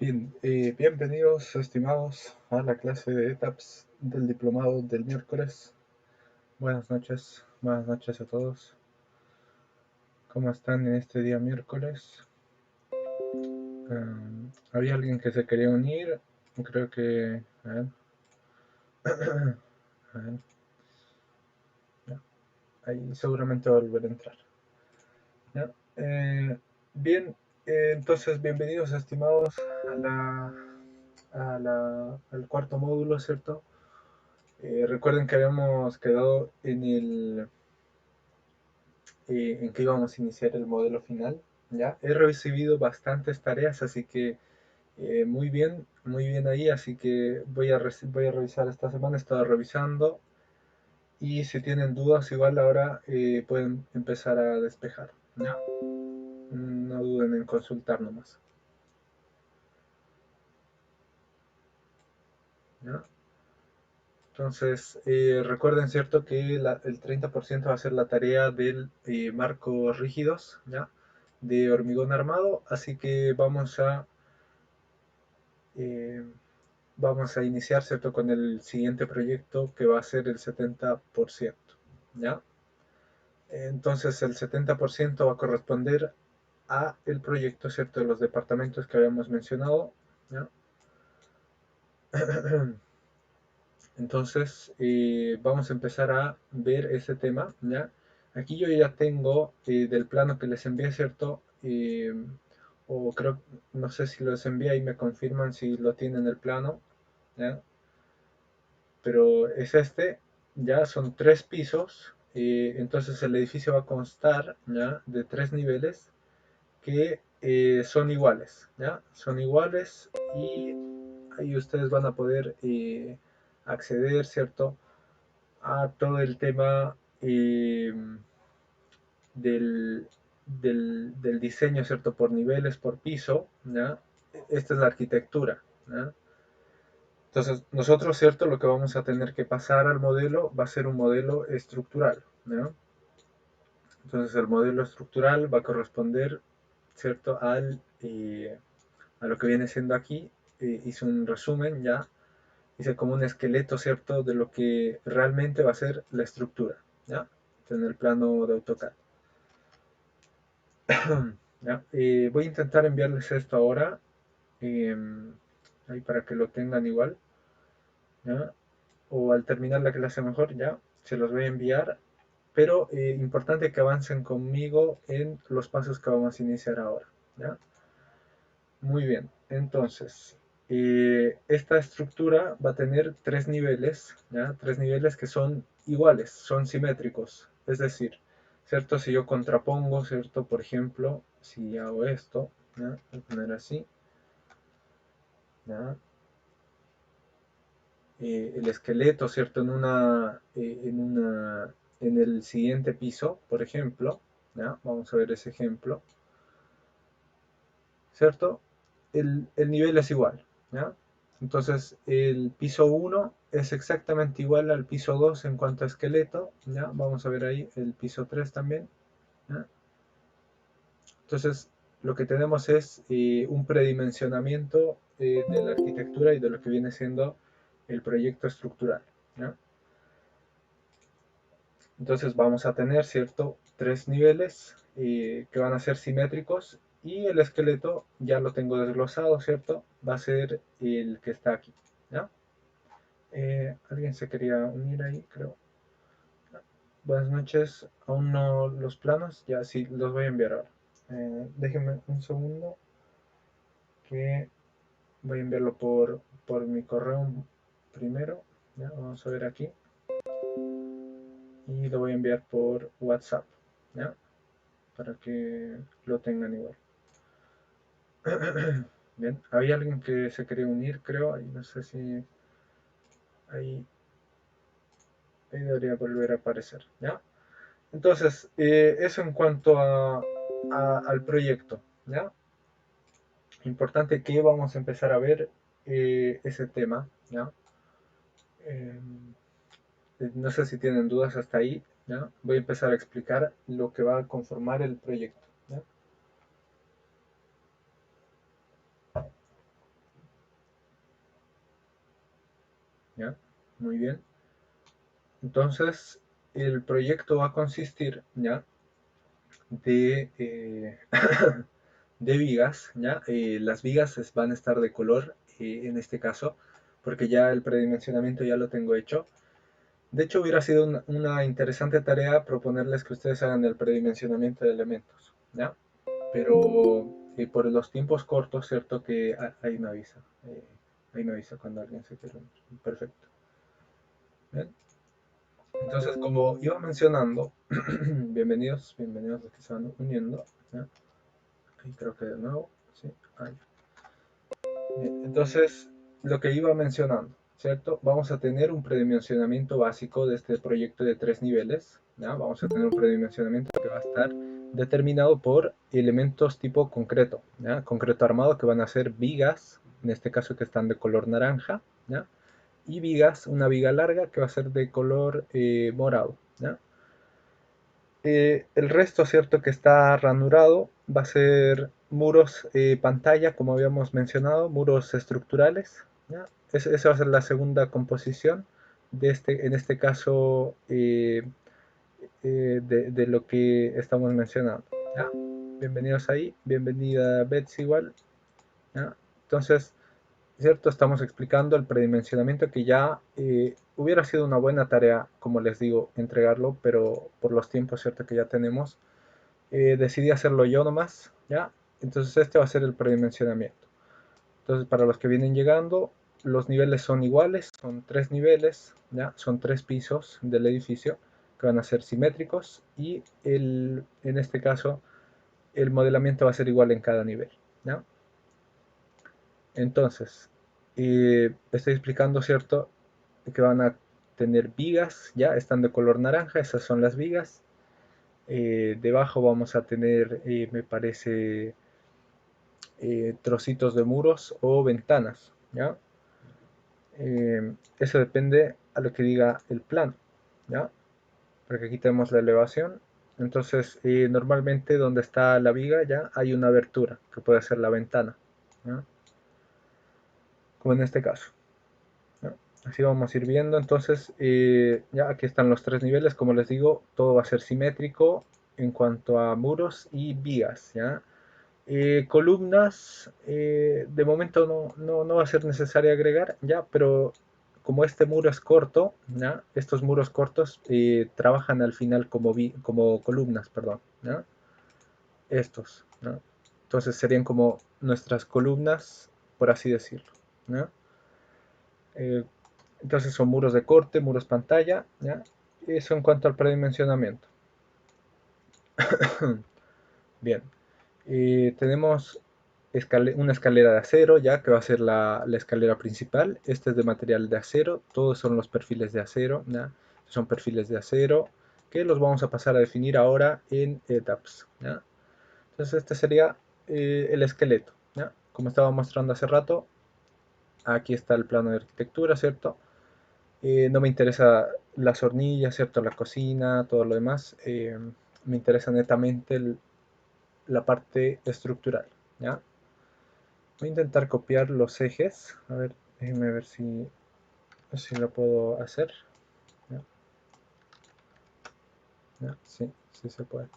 Bien, bienvenidos estimados a la clase de ETAPS del diplomado del miércoles. Buenas noches a todos. ¿Cómo están en este día miércoles? ¿Había alguien que se quería unir? Creo que... A ver. A ver. Ya, ahí seguramente va a volver a entrar. ¿Ya? Bien, entonces bienvenidos estimados al cuarto módulo, ¿cierto? Recuerden que habíamos quedado en que íbamos a iniciar el modelo final. Ya he recibido bastantes tareas, así que muy bien ahí. Así que voy a revisar esta semana. He estado revisando y si tienen dudas, igual ahora pueden empezar a despejar. ¿Ya? No duden en consultar nomás. ¿Ya? Entonces, recuerden, ¿cierto? Que el 30% va a ser la tarea del marcos rígidos, ¿ya? De hormigón armado, así que eh, vamos a iniciar, ¿cierto? Con el siguiente proyecto que va a ser el 70%, ¿ya? Entonces, el 70% va a corresponder a el proyecto, ¿cierto? De los departamentos que habíamos mencionado, ¿ya? Entonces, vamos a empezar a ver ese tema, ¿ya? Aquí yo ya tengo del plano que les envié, ¿cierto? O creo, no sé si los envié y me confirman si lo tienen el plano, ¿ya? Pero es este, ya son 3 pisos, entonces el edificio va a constar, ¿ya? De 3 niveles que son iguales, ¿ya? Son iguales y ahí ustedes van a poder acceder, ¿cierto? A todo el tema del, del diseño, ¿cierto? Por niveles, por piso, ¿ya? Esta es la arquitectura, ¿ya? Entonces, nosotros, ¿cierto? Lo que vamos a tener que pasar al modelo va a ser un modelo estructural, ¿ya? Entonces, el modelo estructural va a corresponder, ¿cierto? A lo que viene siendo aquí. Hice un resumen, ¿ya? Hice como un esqueleto, ¿cierto? De lo que realmente va a ser la estructura, ¿ya? En el plano de AutoCAD. ¿Ya? Voy a intentar enviarles esto ahora, eh, ahí para que lo tengan igual, ¿ya? O al terminar la clase mejor, ya, se los voy a enviar, pero importante que avancen conmigo en los pasos que vamos a iniciar ahora, ¿ya? Muy bien, entonces, esta estructura va a tener 3 niveles, ¿ya? 3 niveles que son iguales, son simétricos, es decir, ¿cierto? Si yo contrapongo, ¿cierto? Por ejemplo, si hago esto, ¿ya? Voy a poner así, ¿ya? El esqueleto, ¿cierto? En el siguiente piso, por ejemplo, ¿ya? Vamos a ver ese ejemplo, ¿cierto? El nivel es igual, ¿ya? Entonces, el piso 1 es exactamente igual al piso 2 en cuanto a esqueleto, ¿ya? Vamos a ver ahí el piso 3 también, ¿ya? Entonces, lo que tenemos es un predimensionamiento de la arquitectura y de lo que viene siendo el proyecto estructural, ¿ya? Entonces vamos a tener, ¿cierto? 3 niveles que van a ser simétricos y el esqueleto ya lo tengo desglosado, ¿cierto? Va a ser el que está aquí, ¿ya? Alguien se quería unir ahí, creo. Buenas noches, aún no los planos, ya sí, los voy a enviar ahora. Déjenme un segundo que voy a enviarlo por mi correo primero, ¿ya? Vamos a ver aquí. Y lo voy a enviar por WhatsApp, ¿ya? Para que lo tengan igual. Bien, había alguien que se quería unir, creo, y no sé si ahí, ahí debería volver a aparecer, ¿ya? Entonces, eso en cuanto al proyecto, ¿ya? Importante que vamos a empezar a ver ese tema, ¿ya? Eh, no sé si tienen dudas hasta ahí, ¿ya? Voy a empezar a explicar lo que va a conformar el proyecto, ¿ya? ¿ya? Muy bien. Entonces, el proyecto va a consistir, ¿ya? De, de vigas, ¿ya? Las vigas van a estar de color, en este caso, porque ya el predimensionamiento ya lo tengo hecho. De hecho, hubiera sido una interesante tarea proponerles que ustedes hagan el predimensionamiento de elementos, ¿ya? Pero por los tiempos cortos, ¿cierto? Que ahí me avisa. Ahí me avisa cuando alguien se quiere unir. Perfecto. Bien. Entonces, como iba mencionando, bienvenidos, bienvenidos los que se van uniendo, ¿ya? Ahí creo que de nuevo, sí, ahí. Bien, entonces, lo que iba mencionando, ¿cierto? Vamos a tener un predimensionamiento básico de este proyecto de 3 niveles, ¿ya? Vamos a tener un predimensionamiento que va a estar determinado por elementos tipo concreto, ¿ya? Concreto armado que van a ser vigas, en este caso que están de color naranja, ¿ya? Y vigas, una viga larga que va a ser de color morado, ¿ya? El resto, cierto, que está ranurado, va a ser muros pantalla, como habíamos mencionado, muros estructurales, ¿ya? Esa va a ser la segunda composición de en este caso, de lo que estamos mencionando, ¿ya? Bienvenidos ahí, bienvenida Betsy igual, ¿ya? Entonces, ¿cierto? Estamos explicando el predimensionamiento que ya hubiera sido una buena tarea, como les digo, entregarlo, pero por los tiempos, ¿cierto? Que ya tenemos, decidí hacerlo yo nomás, ¿ya? Entonces este va a ser el predimensionamiento. Entonces para los que vienen llegando, los niveles son iguales, son 3 niveles, ¿ya? Son 3 pisos del edificio que van a ser simétricos y en este caso el modelamiento va a ser igual en cada nivel, ¿ya? Entonces, estoy explicando, ¿cierto? Que van a tener vigas, ya están de color naranja, esas son las vigas. Debajo vamos a tener, me parece, trocitos de muros o ventanas, ¿ya? Eso depende a lo que diga el plan, ¿ya? Porque aquí tenemos la elevación. Entonces, normalmente donde está la viga ya hay una abertura, que puede ser la ventana, ¿ya? Como en este caso, ¿ya? Así vamos a ir viendo. Entonces, ya aquí están los 3 niveles. Como les digo, todo va a ser simétrico en cuanto a muros y vigas, ¿ya? Columnas, de momento no va a ser necesario agregar, ya, pero como este muro es corto, ¿ya? Estos muros cortos trabajan al final como columnas, perdón, ¿ya? Estos, ¿no? Entonces serían como nuestras columnas, por así decirlo, ¿ya? Eh, entonces son muros de corte, muros pantalla, ¿ya? Eso en cuanto al predimensionamiento. Bien, tenemos una escalera de acero, ya que va a ser la escalera principal. Este es de material de acero, todos son los perfiles de acero, ¿ya? Son perfiles de acero que los vamos a pasar a definir ahora en etapas, ¿ya? Entonces este sería el esqueleto, ¿ya? Como estaba mostrando hace rato, aquí está el plano de arquitectura, ¿cierto? No me interesa las hornillas, ¿cierto? La cocina, todo lo demás. Me interesa netamente la parte estructural, ¿ya? Voy a intentar copiar los ejes. A ver, déjenme ver si lo puedo hacer. ¿Ya? ¿Ya? Sí, sí se puede.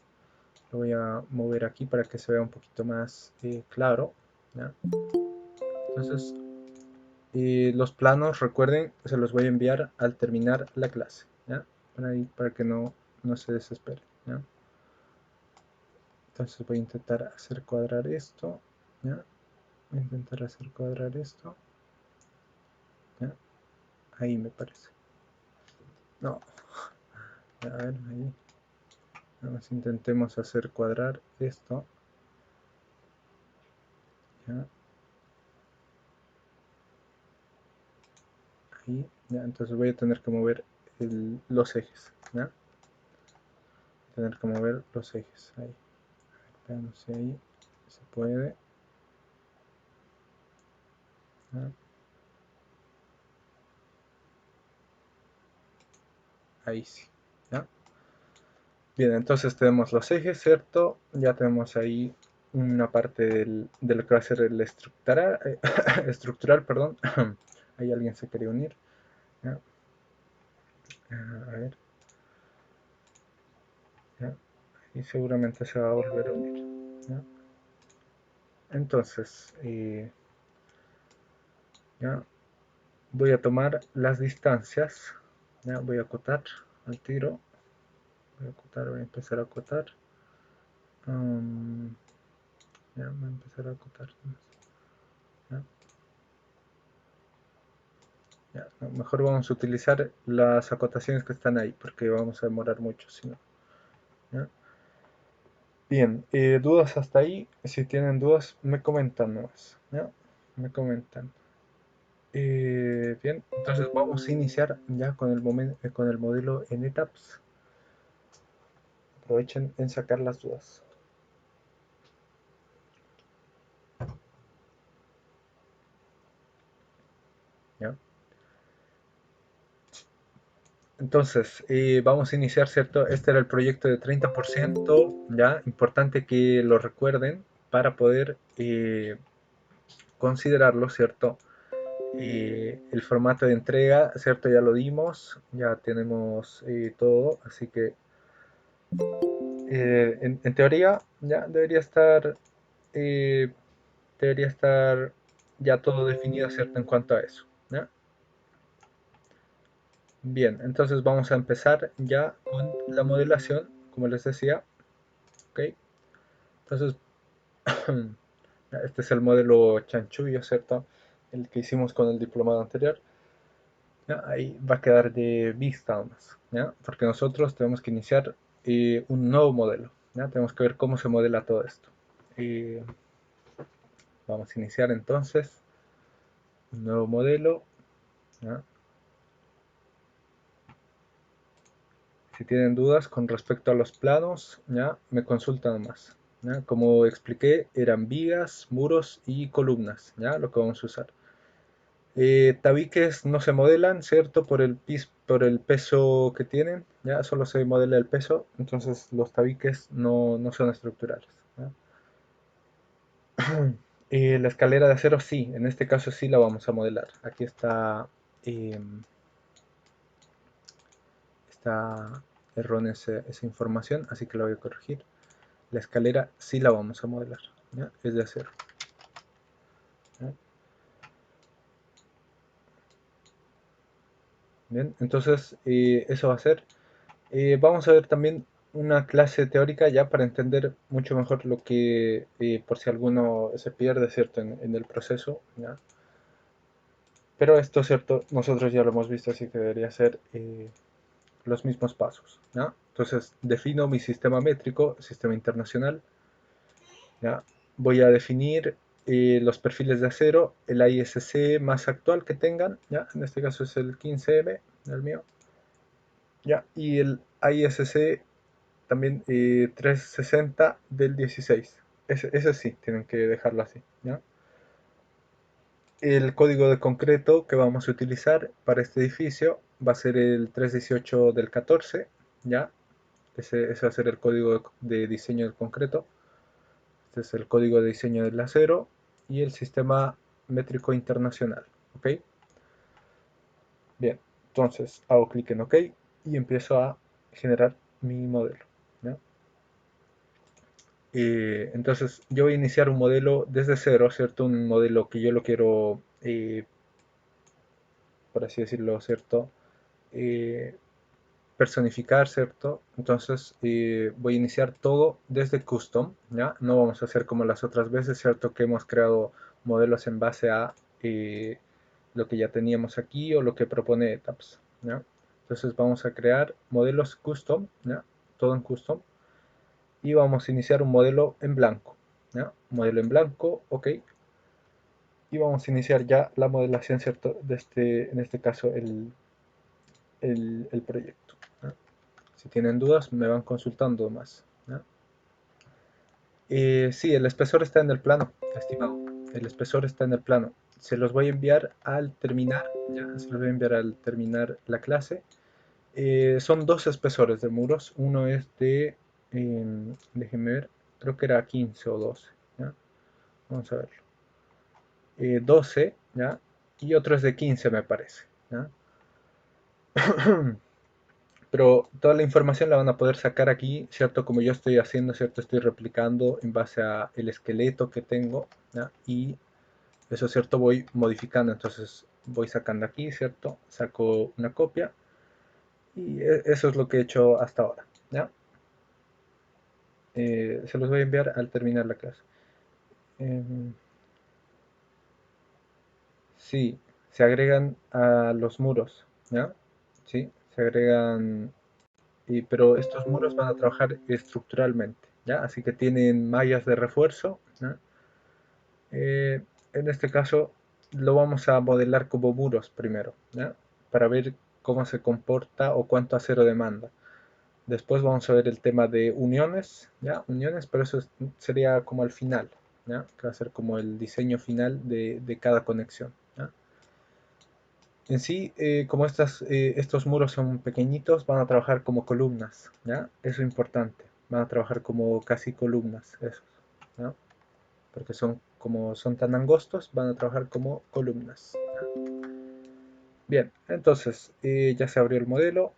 Lo voy a mover aquí para que se vea un poquito más claro, ¿ya? Entonces, los planos, recuerden, se los voy a enviar al terminar la clase, ¿ya? Para que no se desesperen, ¿ya? Entonces voy a intentar hacer cuadrar esto, ¿ya? Voy a intentar hacer cuadrar esto, ¿ya? Ahí me parece. No, a ver, ahí. Vamos, intentemos hacer cuadrar esto, ¿ya? Ahí, ¿ya? Entonces voy a tener que mover los ejes, ¿ya? Tener que mover los ejes, ahí. Veamos si ahí se puede, ¿ya? Ahí sí, ¿ya? Bien, entonces tenemos los ejes, ¿cierto? Ya tenemos ahí una parte de lo que va a ser el estructural, estructural, perdón. Ahí alguien se quería unir. ¿ya? A ver, ¿ya? Y seguramente se va a volver a unir, ¿ya? Entonces, ¿ya? Voy a tomar las distancias, ¿ya? Voy a acotar al tiro, voy a acotar, voy a empezar a acotar, um, ya, voy a empezar a acotar, ¿ya? Ya, no, mejor vamos a utilizar las acotaciones que están ahí, porque vamos a demorar mucho, si no, ¿ya? Bien, dudas hasta ahí. Si tienen dudas, me comentan nomás, ¿ya? Me comentan. Bien, entonces vamos a iniciar ya con con el modelo en etapas. Aprovechen en sacar las dudas, ¿ya? Entonces, vamos a iniciar, ¿cierto? Este era el proyecto de 30%, ¿ya? Importante que lo recuerden para poder considerarlo, ¿cierto? El formato de entrega, ¿cierto? Ya lo dimos, ya tenemos todo, así que en teoría ya eh, debería estar ya todo definido, ¿cierto? En cuanto a eso, ¿ya? Bien, entonces vamos a empezar ya con la modelación, como les decía, ¿ok? Entonces, este es el modelo chanchullo, ¿cierto? El que hicimos con el diplomado anterior. ¿Ya? Ahí va a quedar de vista nomás, ¿ya? Porque nosotros tenemos que iniciar un nuevo modelo, ¿ya? Tenemos que ver cómo se modela todo esto. Eh, Vamos a iniciar entonces un nuevo modelo, ¿ya? Si tienen dudas con respecto a los planos, ¿ya? Me consultan más, ¿ya? Como expliqué, eran vigas, muros y columnas, ¿ya? Lo que vamos a usar. Tabiques no se modelan, ¿cierto? Por el peso que tienen, ¿ya? Solo se modela el peso, entonces los tabiques no son estructurales, ¿ya? La escalera de acero sí, en este caso sí la vamos a modelar. Aquí eh, está errónea esa información, así que la voy a corregir. La escalera sí la vamos a modelar, ¿ya? Es de acero, ¿ya? Bien, entonces eso va a ser. Vamos a ver también una clase teórica ya para entender mucho mejor lo que, por si alguno se pierde, ¿cierto? En el proceso, ¿ya? Pero esto, ¿cierto? Nosotros ya lo hemos visto, así que debería ser los mismos pasos, ¿ya? Entonces, defino mi sistema métrico, sistema internacional, ¿ya? Voy a definir los perfiles de acero, el ISC más actual que tengan, ¿ya? En este caso es el 15M, el mío, ¿ya? Y el ISC también 360 del 16. Ese sí, tienen que dejarlo así, ¿ya? El código de concreto que vamos a utilizar para este edificio va a ser el 318 del 14, ¿ya? Ese va a ser el código de diseño del concreto. Este es el código de diseño del acero y el sistema métrico internacional, ¿ok? Bien, entonces hago clic en OK y empiezo a generar mi modelo, ¿ya? Entonces yo voy a iniciar un modelo desde cero, ¿cierto? Un modelo que yo lo quiero, por así decirlo, ¿cierto? Eh, Personificar, ¿cierto? Entonces voy a iniciar todo desde custom, ¿ya? No vamos a hacer como las otras veces, ¿cierto? Que hemos creado modelos en base a lo que ya teníamos aquí o lo que propone Etaps, ¿ya? Entonces vamos a crear modelos custom, ¿ya? Todo en custom. Y vamos a iniciar un modelo en blanco, ¿ya? Modelo en blanco, ok. Y vamos a iniciar ya la modelación, ¿cierto? De en este caso, el proyecto, ¿ya? Si tienen dudas, me van consultando más, ¿ya? Sí, el espesor está en el plano, estimado. El espesor está en el plano. Se los voy a enviar al terminar, ¿ya? Se los voy a enviar al terminar la clase. Son dos espesores de muros. Uno es déjenme ver, creo que era 15 o 12, ¿ya? Vamos a verlo. 12, ¿ya? Y otro es de 15 me parece, ¿ya? Pero toda la información la van a poder sacar aquí, ¿cierto? Como yo estoy haciendo, ¿cierto? Estoy replicando en base a el esqueleto que tengo, ¿ya? Y eso, ¿cierto? Voy modificando, entonces voy sacando aquí, ¿cierto? Saco una copia y eso es lo que he hecho hasta ahora, ¿ya? Se los voy a enviar al terminar la clase. Em, sí, se agregan a los muros, ¿ya? Sí, se agregan, pero estos muros van a trabajar estructuralmente, ¿ya? Así que tienen mallas de refuerzo, ¿ya? En este caso lo vamos a modelar como muros primero, ¿ya? Para ver cómo se comporta o cuánto acero demanda. Después vamos a ver el tema de uniones, ¿ya? Uniones, pero eso sería como al final, ¿ya? Que va a ser como el diseño final de cada conexión, ¿ya? En sí, como estos muros son pequeñitos, van a trabajar como columnas, ¿ya? Eso es importante. Van a trabajar como casi columnas, esos, ¿ya? Porque son, como son tan angostos, van a trabajar como columnas, ¿ya? Bien, entonces ya se abrió el modelo.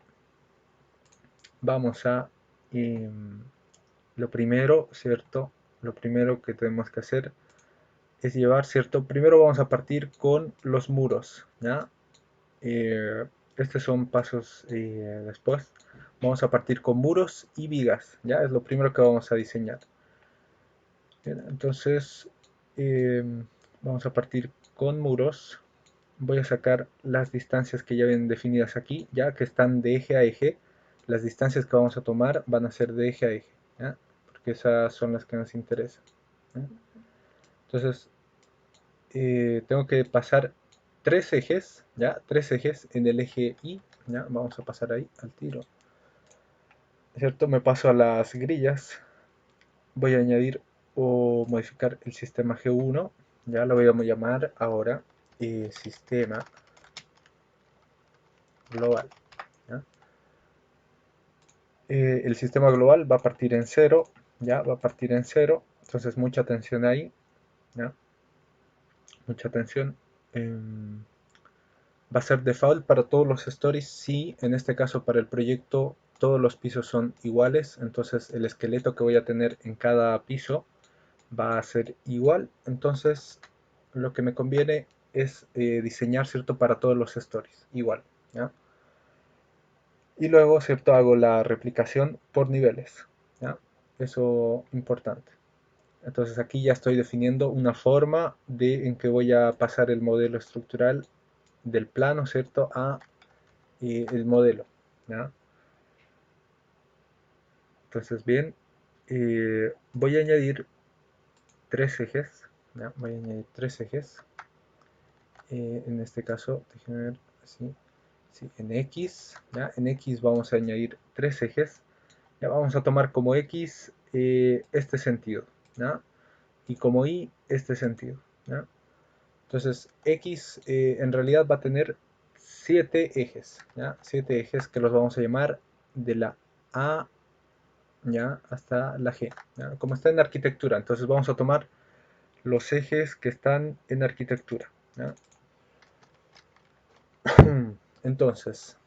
Vamos a lo primero, ¿cierto? Lo primero que tenemos que hacer es llevar, ¿cierto? Primero vamos a partir con los muros, ¿ya? Eh, estos son pasos después. Vamos a partir con muros y vigas, ¿ya? Es lo primero que vamos a diseñar. Bien, entonces, eh, vamos a partir con muros. Voy a sacar las distancias que ya ven definidas aquí, ya que están de eje a eje. Las distancias que vamos a tomar van a ser de eje a eje, ¿ya? Porque esas son las que nos interesan, ¿ya? Entonces, tengo que pasar tres ejes, ¿ya? Tres ejes en el eje Y, ¿ya? Vamos a pasar ahí al tiro, ¿cierto? Me paso a las grillas. Voy a añadir o modificar el sistema G1, ya lo voy a llamar ahora sistema global, ¿ya? El sistema global va a partir en cero, ya va a partir en cero, entonces mucha atención ahí, ¿ya? Mucha atención. Va a ser default para todos los stories si en este caso para el proyecto todos los pisos son iguales, entonces el esqueleto que voy a tener en cada piso va a ser igual, entonces lo que me conviene es diseñar, ¿cierto? Para todos los stories igual, ¿ya? Y luego, ¿cierto? Hago la replicación por niveles, ¿ya? Eso importante. Entonces aquí ya estoy definiendo una forma de en que voy a pasar el modelo estructural del plano, ¿cierto? A el modelo, ¿ya? Entonces bien, voy a añadir tres ejes, ¿ya? Voy a añadir tres ejes. En este caso, déjenme ver así, sí, en X, ¿ya? En X vamos a añadir tres ejes. Ya vamos a tomar como X este sentido, ¿ya? Y como Y este sentido, ¿ya? Entonces X en realidad va a tener siete ejes, ¿ya? Siete ejes que los vamos a llamar de la A, ¿ya? Hasta la G, ¿ya? Como está en arquitectura, entonces vamos a tomar los ejes que están en arquitectura, ¿ya? Entonces,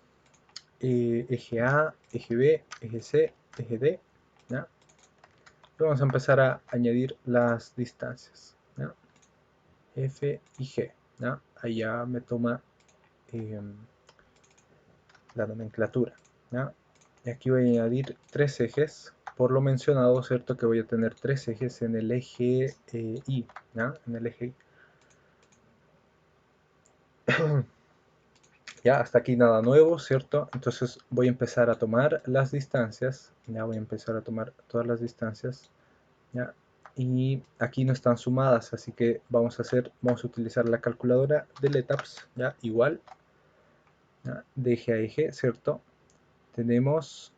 eje A, eje B, eje C, eje D, ¿ya? Y vamos a empezar a añadir las distancias, ¿ya? F y G, ¿ya? Ahí ya me toma eh, la nomenclatura, ¿ya? Y aquí voy a añadir tres ejes, por lo mencionado, ¿cierto? Que voy a tener tres ejes en el eje Y, ¿ya? En el eje Y. Ya, hasta aquí nada nuevo, ¿cierto? Entonces voy a empezar a tomar las distancias, ya voy a empezar a tomar todas las distancias, ¿ya? Y aquí no están sumadas, así que vamos a utilizar la calculadora de LETAPS, ¿ya? Igual, ¿ya? De eje a eje, ¿cierto? Tenemos,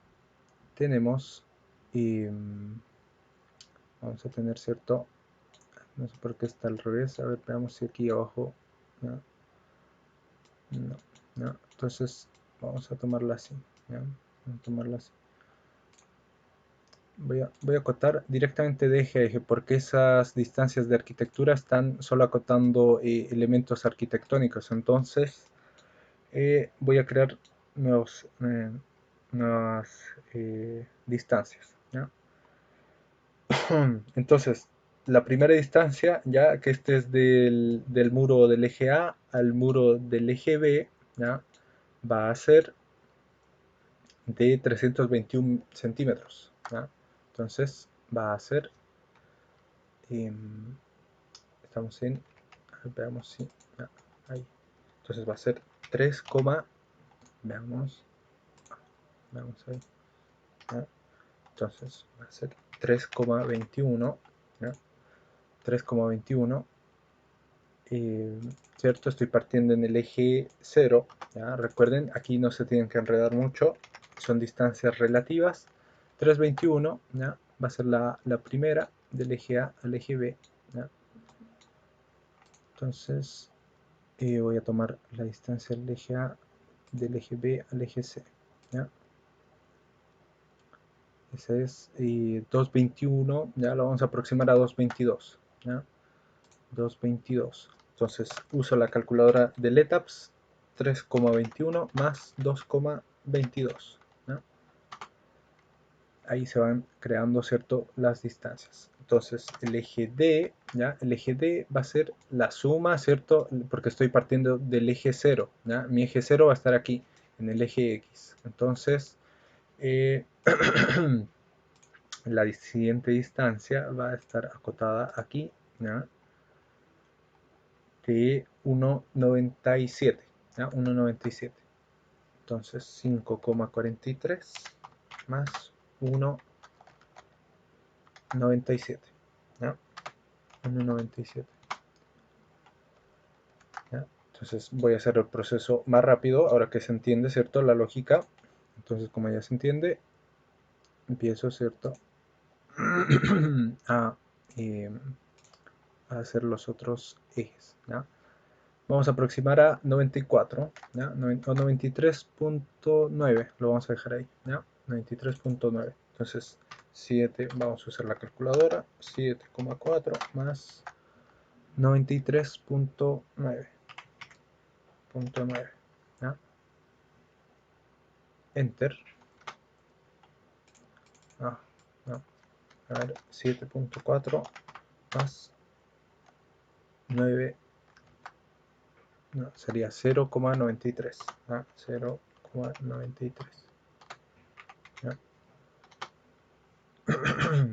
eh, vamos a tener, ¿cierto? No sé por qué está al revés, a ver, veamos si aquí abajo, ¿ya? No, no, entonces vamos a tomarla así, ¿ya? Vamos a tomarla así. Voy a acotar directamente de eje a eje porque esas distancias de arquitectura están solo acotando elementos arquitectónicos. Entonces voy a crear nuevas distancias, ¿ya? Entonces, la primera distancia, ya que este es del muro del eje A al muro del eje B, ¿ya? Va a ser de 321 centímetros, ¿ya? Entonces, va a ser, estamos en, veamos si, ya, ahí. Entonces va a ser 3, veamos, ahí, ¿ya? Entonces va a ser 3,21, ¿ya? 3,21, ¿cierto? Estoy partiendo en el eje 0, ¿ya? Recuerden, aquí no se tienen que enredar mucho, son distancias relativas. 3,21, ¿ya? Va a ser la primera del eje A al eje B, ¿ya? Entonces voy a tomar la distancia del eje A del eje B al eje C, ¿ya? Ese es 2,21, ya lo vamos a aproximar a 2,22, ¿ya? 2,22. Entonces uso la calculadora de LETAPS, 3,21 más 2,22, ¿no? Ahí se van creando, ¿cierto?, las distancias. Entonces el eje D, ¿ya? El eje D va a ser la suma, ¿cierto? Porque estoy partiendo del eje 0, ¿ya? Mi eje 0 va a estar aquí, en el eje X. Entonces, la siguiente distancia va a estar acotada aquí, ¿ya? De 1,97, ¿ya? 1,97. Entonces 5,43 más 1,97, ¿ya? 1,97, ¿ya? Entonces voy a hacer el proceso más rápido, ahora que se entiende, ¿cierto?, la lógica. Entonces, como ya se entiende, empiezo, ¿cierto?, a, eh, a hacer los otros ejes, ¿ya? Vamos a aproximar a 94, ¿ya? O 93,9, lo vamos a dejar ahí, ¿ya? 93,9. Entonces, 7, vamos a usar la calculadora, 7,4 más 93,9, ¿ya? Enter. Ah, no. A ver, 7,4 más 9, no, sería 0,93, ¿ya? 0,93, ¿ya?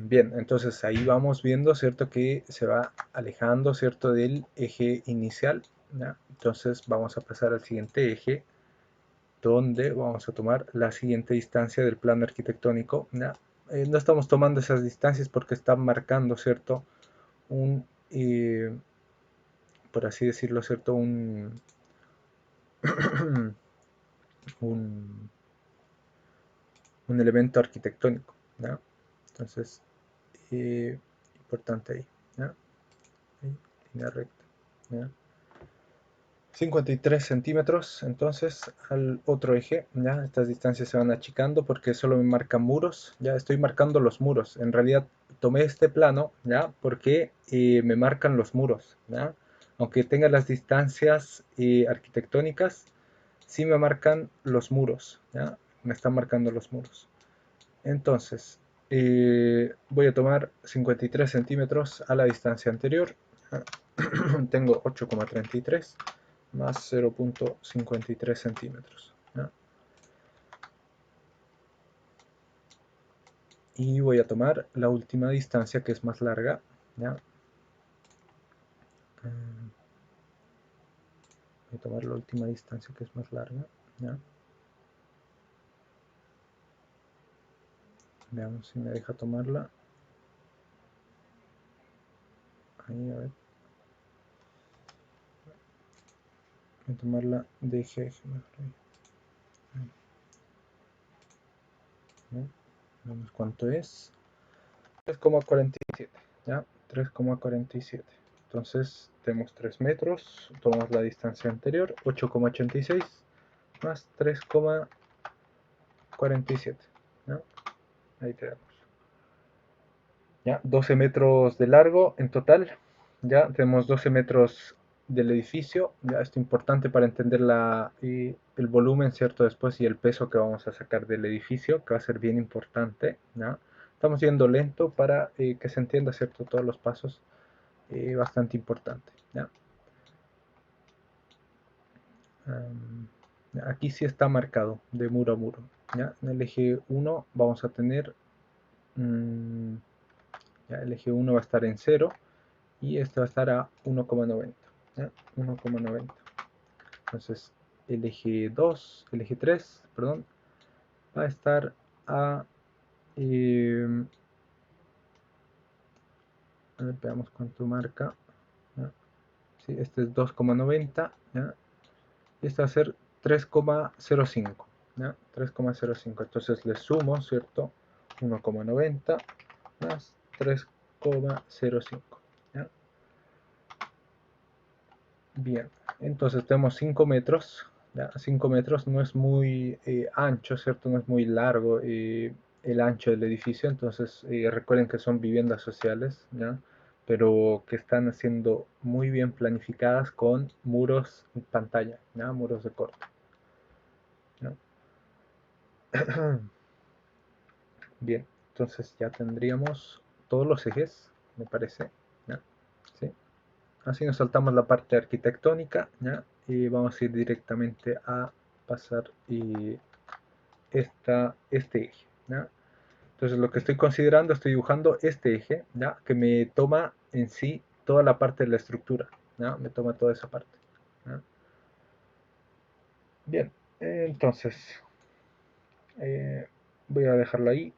Bien, entonces ahí vamos viendo, ¿cierto?, que se va alejando, ¿cierto?, del eje inicial, ¿ya? Entonces vamos a pasar al siguiente eje, donde vamos a tomar la siguiente distancia del plano arquitectónico, ¿ya? No estamos tomando esas distancias porque están marcando, ¿cierto?, un, por así decirlo, ¿cierto?, un, un elemento arquitectónico, ¿ya? Entonces, importante ahí, ¿ya? Ahí, línea recta, ¿ya? 53 centímetros, entonces al otro eje, ya estas distancias se van achicando porque solo me marcan muros, ya estoy marcando los muros. En realidad tomé este plano, ya, porque me marcan los muros, ya. Aunque tenga las distancias arquitectónicas, sí me marcan los muros, ya, me están marcando los muros. Entonces, voy a tomar 53 centímetros a la distancia anterior. Tengo 8,33 más 0,53 centímetros, ¿ya? Y voy a tomar la última distancia, que es más larga, ¿ya? Voy a tomar la última distancia, que es más larga, ¿ya? Veamos si me deja tomarla. Ahí, a ver. Voy a tomarla de eje, ¿ya? Veamos cuánto es. 3,47, ¿ya? 3,47. Entonces tenemos 3 metros, tomamos la distancia anterior, 8,86 más 3,47, ¿ya? Ahí tenemos. ¿Ya? 12 metros de largo en total, ya tenemos 12 metros del edificio. Ya, esto es importante para entender el volumen, ¿cierto? Después y el peso que vamos a sacar del edificio, que va a ser bien importante, ¿ya? Estamos yendo lento para que se entienda, ¿cierto? Todos los pasos, bastante importante, ¿ya? Aquí sí está marcado de muro a muro, ¿ya? En el eje 1 vamos a tener, ya, el eje 1 va a estar en 0 y este va a estar a 1,90, ¿ya? 1,90. Entonces el eje 3, perdón, va a estar eh, a ver, veamos cuánto marca, ¿ya? Sí, este es 2,90, ¿ya? Y este va a ser 3,05, ¿ya? 3,05. Entonces le sumo, ¿cierto? 1,90 más 3,05, ¿ya? Bien, entonces tenemos 5 metros, ¿ya? 5 metros no es muy ancho, ¿cierto? No es muy largo el ancho del edificio, entonces recuerden que son viviendas sociales, ¿ya? Pero que están siendo muy bien planificadas con muros en pantalla, ¿ya? Muros de corte, ¿no? Bien, entonces ya tendríamos todos los ejes, me parece, ¿ya? ¿Sí? Así nos saltamos la parte arquitectónica, ¿ya? Y vamos a ir directamente a pasar este eje, ¿ya? Entonces lo que estoy considerando, estoy dibujando este eje, ¿ya? Que me toma en sí toda la parte de la estructura, ¿ya? Me toma toda esa parte, ¿ya? Bien, entonces voy a dejarlo ahí,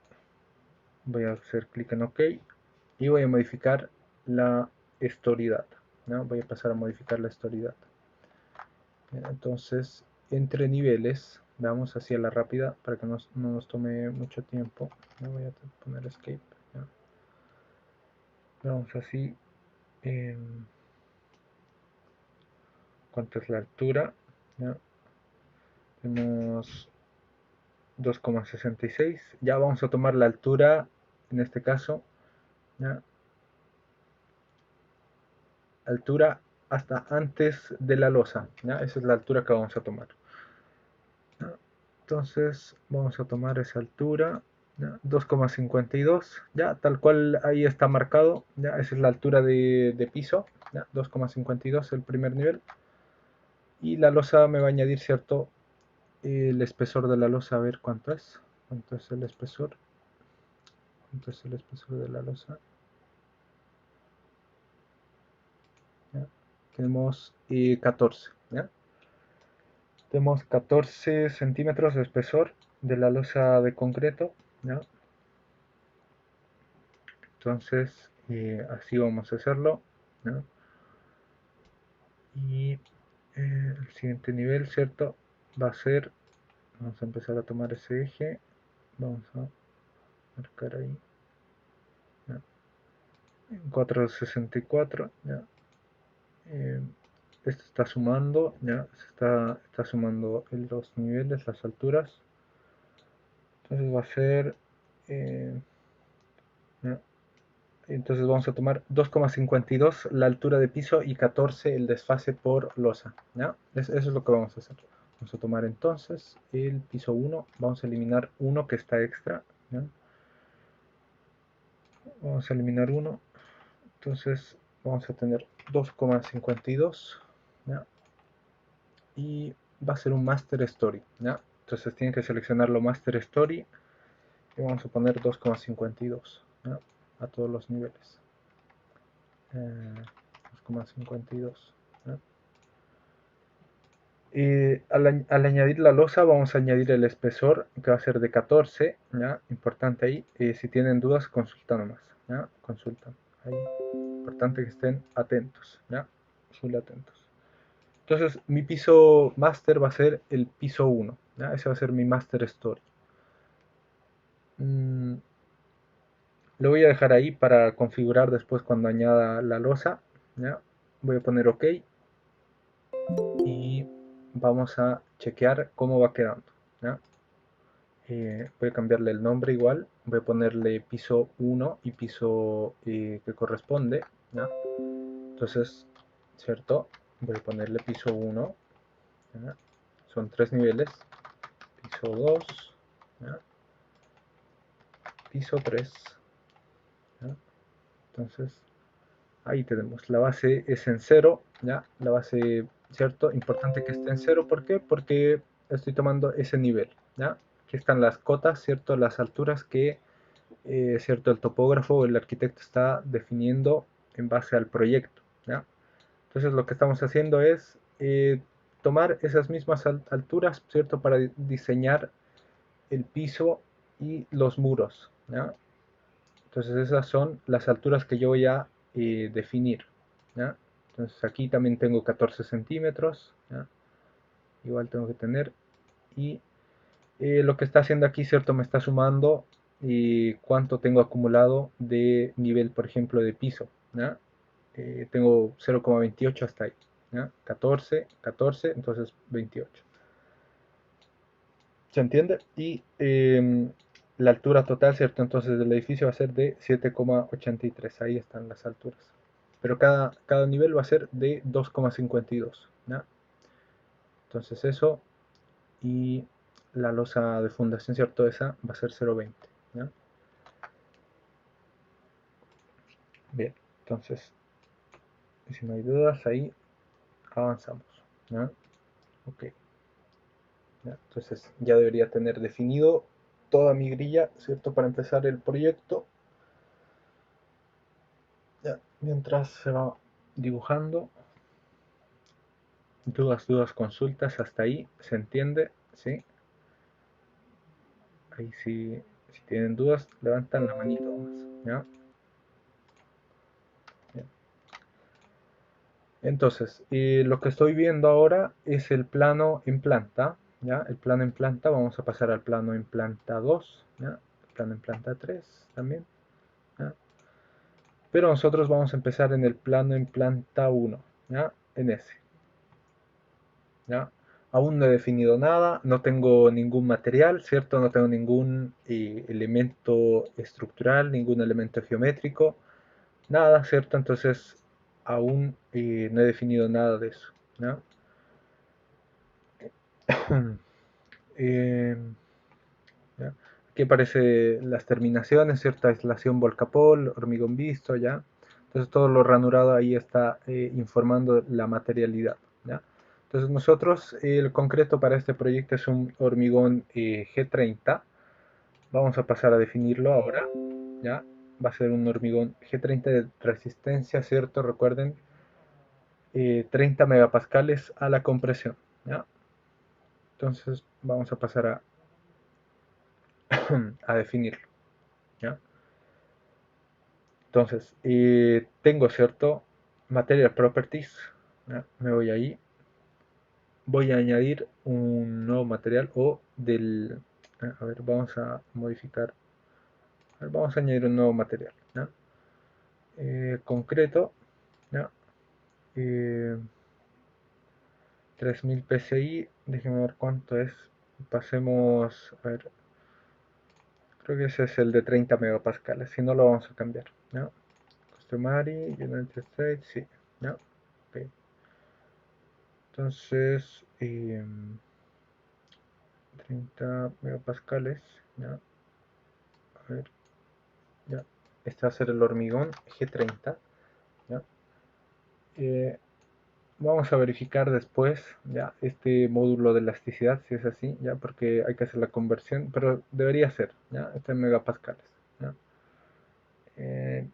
voy a hacer clic en OK y voy a modificar la story data, ¿no? Voy a pasar a modificar la story data. Bien, entonces, entre niveles, vamos hacia la rápida para que no nos tome mucho tiempo. ¿No? Voy a poner escape, ¿no? Vamos así. ¿Cuánto es la altura? ¿No? Tenemos 2,66. Ya vamos a tomar la altura, en este caso, ¿ya? Altura hasta antes de la losa, ¿ya? Esa es la altura que vamos a tomar, ¿ya? Entonces vamos a tomar esa altura, ¿ya? 2,52, ya tal cual ahí está marcado, ya esa es la altura de piso, ¿ya? 2,52 el primer nivel, y la losa me va a añadir, cierto, el espesor de la losa, a ver cuánto es el espesor, cuánto es el espesor de la losa, ¿ya? Tenemos 14, ¿ya? Tenemos 14 centímetros de espesor de la losa de concreto, ¿ya? Entonces así vamos a hacerlo, ¿no? Y el siguiente nivel, ¿cierto? Va a ser, vamos a empezar a tomar ese eje, vamos a marcar ahí, ¿ya? 4,64, ¿ya? Eh, esto está sumando, ¿ya? Está sumando los niveles, las alturas, entonces va a ser, eh, ¿ya? Entonces vamos a tomar 2,52 la altura de piso y 14 el desfase por losa, ¿ya? Eso es lo que vamos a hacer. Vamos a tomar entonces el piso 1, vamos a eliminar 1 que está extra, ¿ya? Vamos a eliminar 1, entonces vamos a tener 2,52, ¿ya? Y va a ser un master story, ¿ya? Entonces tienen que seleccionarlo master story y vamos a poner 2,52, ¿ya? A todos los niveles. 2,52, ¿ya? Al añadir la losa vamos a añadir el espesor que va a ser de 14, ¿ya? Importante ahí, si tienen dudas consultan nomás, ¿ya? Consultan ahí, importante que estén atentos, ¿ya? Full atentos. Entonces mi piso master va a ser el piso 1, ¿ya? Ese va a ser mi master story. Lo voy a dejar ahí para configurar después cuando añada la losa, ¿ya? Voy a poner OK y vamos a chequear cómo va quedando, ¿ya? Voy a cambiarle el nombre igual, voy a ponerle piso 1 y piso que corresponde, ¿ya? Entonces, ¿cierto? voy a ponerle piso 1, ¿ya? Son 3 niveles, piso 2, ¿ya? Piso 3, ¿ya? Entonces ahí tenemos, la base es en 0, ¿ya? La base, ¿cierto? Importante que esté en 0, ¿por qué? Porque estoy tomando ese nivel, ¿ya? Aquí están las cotas, ¿cierto? Las alturas que, ¿cierto? El topógrafo o el arquitecto está definiendo en base al proyecto, ¿ya? Entonces lo que estamos haciendo es tomar esas mismas alturas, ¿cierto? Para diseñar el piso y los muros, ¿ya? Entonces esas son las alturas que yo voy a definir, ¿ya? Entonces aquí también tengo 14 centímetros, ¿ya? Igual tengo que tener. Y lo que está haciendo aquí, ¿cierto? Me está sumando cuánto tengo acumulado de nivel, por ejemplo, de piso, ¿ya? Tengo 0,28 hasta ahí, ¿ya? 14, 14, entonces 28. ¿Se entiende? Y la altura total, ¿cierto? Entonces del edificio va a ser de 7,83. Ahí están las alturas. Pero cada nivel va a ser de 2,52. ¿Ya? Entonces eso. Y la losa de fundación, ¿cierto? Esa va a ser 0,20. ¿Ya? Bien. Entonces, si no hay dudas, ahí avanzamos. ¿Ya? Ok. ¿Ya? Entonces ya debería tener definido toda mi grilla, ¿cierto? Para empezar el proyecto. Ya, mientras se va dibujando, dudas, consultas, hasta ahí se entiende, ¿sí? Ahí sí, si tienen dudas, levantan la manito más, ¿ya? Bien. Entonces, lo que estoy viendo ahora es el plano en planta, ¿ya? El plano en planta, vamos a pasar al plano en planta 2, ¿ya? El plano en planta 3 también, ¿ya? Pero nosotros vamos a empezar en el plano en planta 1, ¿ya? En ese. ¿Ya? Aún no he definido nada, no tengo ningún material, ¿cierto? No tengo ningún elemento estructural, ningún elemento geométrico, nada, ¿cierto? Entonces aún no he definido nada de eso, ¿ya? Eh, ¿Ya? Aquí aparecen las terminaciones, ¿cierto? Aislación Volcapol, hormigón visto, ¿ya? Entonces todo lo ranurado ahí está informando la materialidad, ¿ya? Entonces nosotros, el concreto para este proyecto es un hormigón G30. Vamos a pasar a definirlo ahora, ¿ya? Va a ser un hormigón G30 de resistencia, ¿cierto? Recuerden, 30 megapascales a la compresión, ¿ya? Entonces vamos a pasar a definirlo, ¿ya? Entonces, tengo cierto Material Properties, ¿ya? Me voy ahí, voy a añadir un nuevo material o del, a ver, vamos a modificar, a ver, vamos a añadir un nuevo material, ¿ya? Concreto, ¿ya? Eh, 3000 PSI, déjenme ver cuánto es, pasemos, a ver, creo que ese es el de 30 megapascales, si no lo vamos a cambiar, ¿ya? Customary, United States, sí, ¿ya? Ok. Entonces, 30 megapascales, ya, a ver, ya, este va a ser el hormigón G30, ya. Eh, Vamos a verificar después, ya, este módulo de elasticidad, si es así, ya, porque hay que hacer la conversión, pero debería ser, ya, este en megapascales, ya. Eh,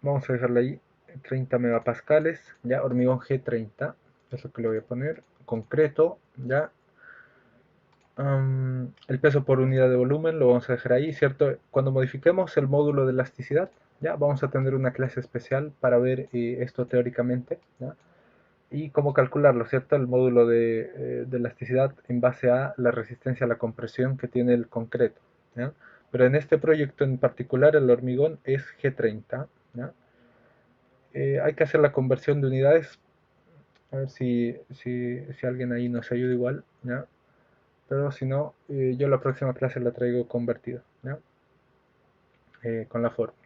Vamos a dejarlo ahí, 30 megapascales, ya, hormigón G30, es lo que le voy a poner, concreto, ya. El peso por unidad de volumen lo vamos a dejar ahí, ¿cierto? Cuando modifiquemos el módulo de elasticidad, ya vamos a tener una clase especial para ver esto teóricamente, ¿ya? Y cómo calcularlo, ¿cierto? El módulo de elasticidad en base a la resistencia a la compresión que tiene el concreto, ¿ya? Pero en este proyecto en particular el hormigón es G30, ¿ya? Hay que hacer la conversión de unidades, a ver si alguien ahí nos ayuda igual, ¿ya? Pero si no, yo la próxima clase la traigo convertida, ¿ya? Con la fórmula.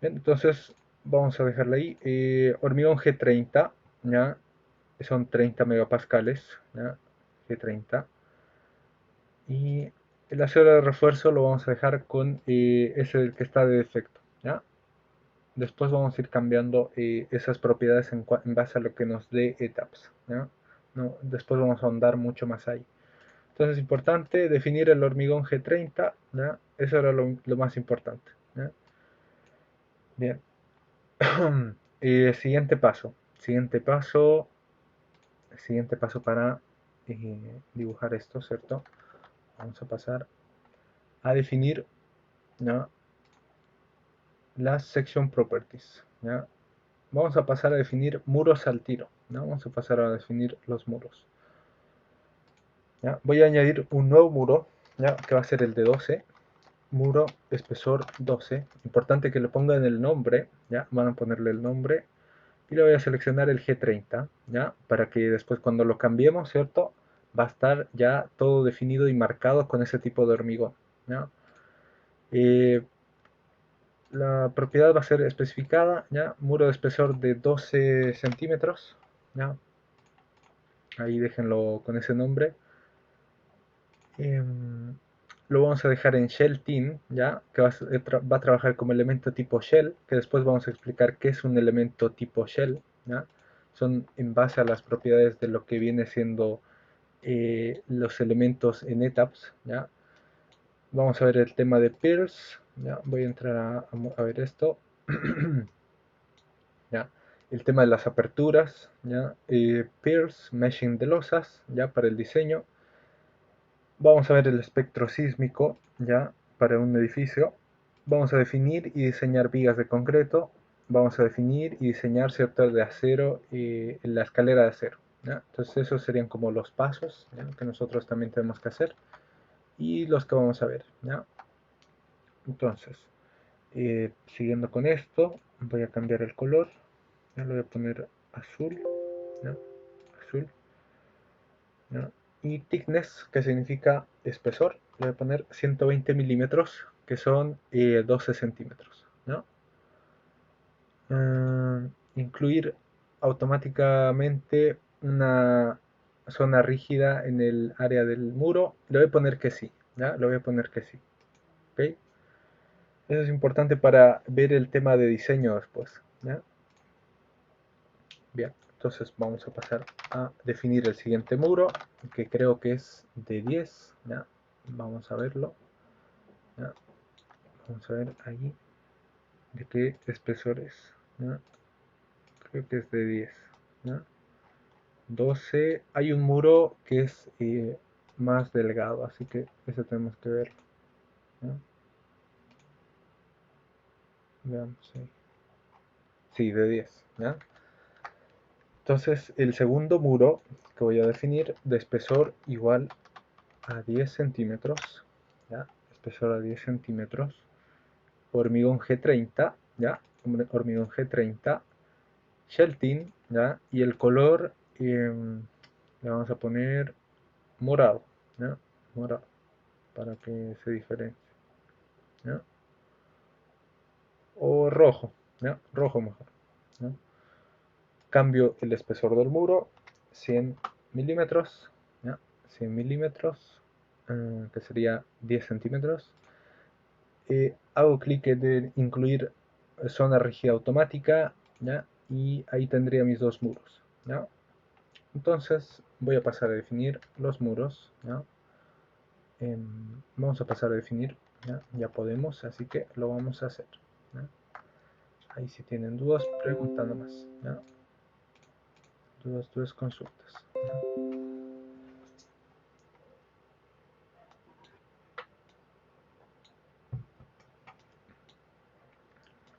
Bien, entonces vamos a dejarla ahí. Hormigón G30, ¿ya? que son 30 megapascales, ¿ya? G30. Y el acero de refuerzo lo vamos a dejar con ese del que está de defecto, ¿ya? Después vamos a ir cambiando esas propiedades en base a lo que nos dé etapas, ¿ya? No, después vamos a ahondar mucho más ahí. Entonces es importante definir el hormigón G30, ¿ya? Eso era lo más importante, ¿ya? Bien. Siguiente paso. Siguiente paso para dibujar esto, ¿cierto? Vamos a pasar a definir, ¿ya? Las section properties, ¿ya? Vamos a pasar a definir muros al tiro, ¿ya? Vamos a pasar a definir los muros, ¿ya? Voy a añadir un nuevo muro, ¿ya? Que va a ser el de 12, muro espesor 12. Importante que le pongan el nombre, ¿ya? Van a ponerle el nombre y le voy a seleccionar el G30, ¿ya? Para que después cuando lo cambiemos, ¿cierto? Va a estar ya todo definido y marcado con ese tipo de hormigón, ¿ya? La propiedad va a ser especificada, ¿ya? Muro de espesor de 12 centímetros, ¿ya? Ahí déjenlo con ese nombre. Lo vamos a dejar en shell team, ¿ya? Que va a trabajar como elemento tipo shell, que después vamos a explicar qué es un elemento tipo shell, ¿ya? Son en base a las propiedades de lo que viene siendo los elementos en etaps, ¿ya? Vamos a ver el tema de peers, ¿ya? Voy a entrar a ver esto. ¿Ya? El tema de las aperturas, ¿ya? Peers, meshing de losas, ¿ya? Para el diseño. Vamos a ver el espectro sísmico, ¿ya? Para un edificio. Vamos a definir y diseñar vigas de concreto. Vamos a definir y diseñar ciertas de acero y la escalera de acero, ¿ya? Entonces esos serían como los pasos, ¿ya? Que nosotros también tenemos que hacer y los que vamos a ver, ¿ya? Entonces, siguiendo con esto, voy a cambiar el color, ¿ya? Lo voy a poner azul, ¿ya? Azul, ¿ya? Y thickness, que significa espesor, le voy a poner 120 milímetros, que son 12 centímetros, ¿no? Incluir automáticamente una zona rígida en el área del muro, le voy a poner que sí, ¿ya? Le voy a poner que sí, ¿ok? Eso es importante para ver el tema de diseño después, ¿ya? Bien, entonces vamos a pasar a definir el siguiente muro, que creo que es de 10, ¿ya? Vamos a verlo, ¿ya? Vamos a ver ahí de qué espesor es, ¿ya? Creo que es de 10, ¿ya? 12, hay un muro que es más delgado, así que ese tenemos que verlo, ¿ya? Veamos ahí. Sí, de 10, ¿ya? Entonces el segundo muro que voy a definir de espesor igual a 10 centímetros, ¿ya? Espesor a 10 centímetros, hormigón G30, ¿ya? Hormigón G30, Shelting, ¿ya? Y el color le vamos a poner morado, ¿ya? Morado, para que se diferencie, ¿ya? O rojo, ¿ya? Rojo mejor, ¿ya? Cambio el espesor del muro, 100 milímetros, ¿ya? 100 milímetros, que sería 10 centímetros. Hago clic en incluir zona rígida automática, ¿ya? Y ahí tendría mis dos muros, ¿ya? Entonces voy a pasar a definir los muros, ¿ya? Vamos a pasar a definir, ¿ya? Ya podemos, así que lo vamos a hacer, ¿ya? Ahí si tienen dudas, preguntan nomás, ¿ya? Dudas, consultas, ¿ya?